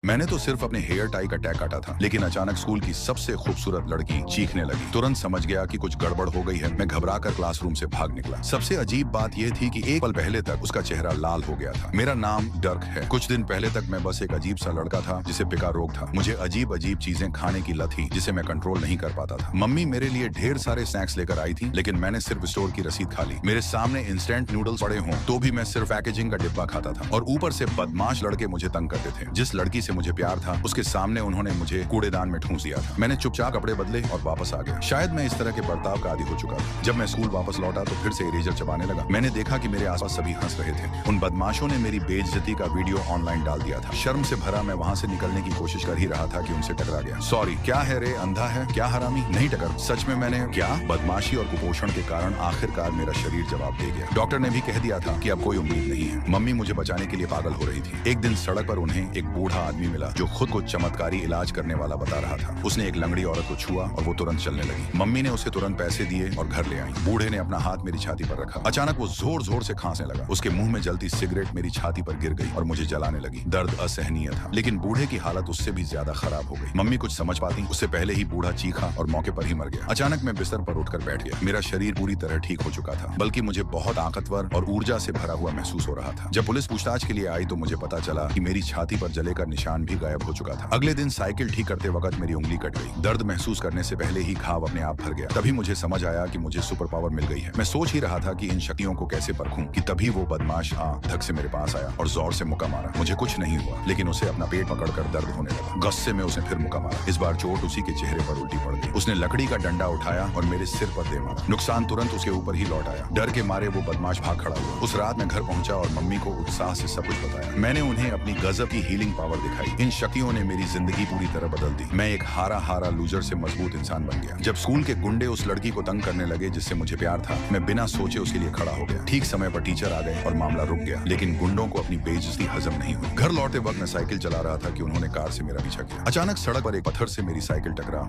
मैंने तो सिर्फ अपने हेयर टाई का टैग काटा था, लेकिन अचानक स्कूल की सबसे खूबसूरत लड़की चीखने लगी। तुरंत समझ गया कि कुछ गड़बड़ हो गई है। मैं घबराकर क्लासरूम से भाग निकला। सबसे अजीब बात यह थी कि एक पल पहले तक उसका चेहरा लाल हो गया था। मेरा नाम डर्क है। कुछ दिन पहले तक मैं बस एक अजीब सा लड़का था जिसे पिका रोग था। मुझे अजीब अजीब चीजें खाने की लत थी जिसे मैं कंट्रोल नहीं कर पाता था। मम्मी मेरे लिए ढेर सारे स्नैक्स लेकर आई थी, लेकिन मैंने सिर्फ स्टोर की रसीद खा ली। मेरे सामने इंस्टेंट नूडल्स पड़े हों तो भी मैं सिर्फ पैकेजिंग का डिब्बा खाता था। और ऊपर से बदमाश लड़के मुझे तंग करते थे। जिस लड़की से मुझे प्यार था उसके सामने उन्होंने मुझे कूड़ेदान में ठूंस दिया था। मैंने चुपचाप कपड़े बदले और वापस आ गया। शायद मैं इस तरह के बर्ताव का आदी हो चुका था। जब मैं स्कूल वापस लौटा तो फिर से इरेजर चबाने लगा। मैंने देखा कि मेरे आसपास सभी हंस रहे थे। उन बदमाशों ने मेरी बेइज्जती का वीडियो ऑनलाइन डाल दिया था। शर्म से भरा मैं वहां से निकलने की कोशिश कर ही रहा था कि उनसे टकरा गया। सॉरी, क्या है रे, अंधा है क्या हरामी? नहीं टकर, सच में मैंने क्या? बदमाशी और कुपोषण के कारण आखिरकार मेरा शरीर जवाब दे गया। डॉक्टर ने भी कह दिया था कि अब कोई उम्मीद नहीं है। मम्मी मुझे बचाने के लिए पागल हो रही थी। एक दिन सड़क पर उन्हें एक बूढ़ा आदमी मिला जो खुद को चमत्कारी इलाज करने वाला बता रहा था। उसने एक लंगड़ी औरत को छुआ और वो तुरंत चलने लगी। मम्मी ने उसे तुरंत पैसे दिए और घर ले आई। बूढ़े ने अपना हाथ मेरी छाती पर रखा। अचानक वो जोर जोर से खांसने लगा। उसके मुंह में जलती सिगरेट मेरी छाती पर गिर गई और मुझे जलाने लगी। दर्द असहनीय था, लेकिन बूढ़े की हालत उससे भी ज्यादा खराब हो गई। मम्मी कुछ समझ पाती उससे पहले ही बूढ़ा चीखा और मौके पर ही मर गया। अचानक मैं बिस्तर पर उठकर बैठ गया। मेरा शरीर पूरी तरह ठीक हो चुका था, बल्कि मुझे बहुत ताकतवर और ऊर्जा से भरा हुआ महसूस हो रहा था। जब पुलिस पूछताछ के लिए आई तो मुझे पता चला कि मेरी छाती पर जले का निशान भी गायब हो चुका था। अगले दिन साइकिल ठीक करते वक्त मेरी उंगली कट गई। दर्द महसूस करने से पहले ही घाव अपने आप भर गया। तभी मुझे समझ आया कि मुझे सुपर पावर मिल गई है। मैं सोच ही रहा था कि इन शक्तियों को कैसे परखूं कि तभी वो बदमाश धक से मेरे पास आया और जोर से मुक्का मारा। मुझे कुछ नहीं हुआ, लेकिन उसे अपना पेट पकड़कर दर्द होने लगा। गुस्से में उसने फिर मुक्का मारा। इस बार चोट उसी के चेहरे पर उल्टी पड़ गई। उसने लकड़ी का डंडा उठाया और मेरे सिर पर दे मारा। नुकसान तुरंत उसके ऊपर ही लौट आया। डर के मारे वो बदमाश भाग खड़ा हुआ। उस रात मैं घर पहुंचा और मम्मी को उत्साह से सब कुछ बताया। मैंने उन्हें अपनी गजब की हीलिंग पावर दिखाई। इन शक्तियों ने मेरी जिंदगी पूरी तरह बदल दी। मैं एक हारा हारा लूजर से मजबूत इंसान बन गया। जब स्कूल के गुंडे उस लड़की को तंग करने लगे जिससे मुझे प्यार था, मैं बिना सोचे उसके लिए खड़ा हो गया। ठीक समय पर टीचर आ गए और मामला रुक गया, लेकिन गुंडों को अपनी बेइज्जती हजम नहीं हुई। घर लौटते वक्त मैं साइकिल चला रहा था कि उन्होंने कार से मेरा पीछा किया। अचानक सड़क पर एक पत्थर से मेरी साइकिल टकरा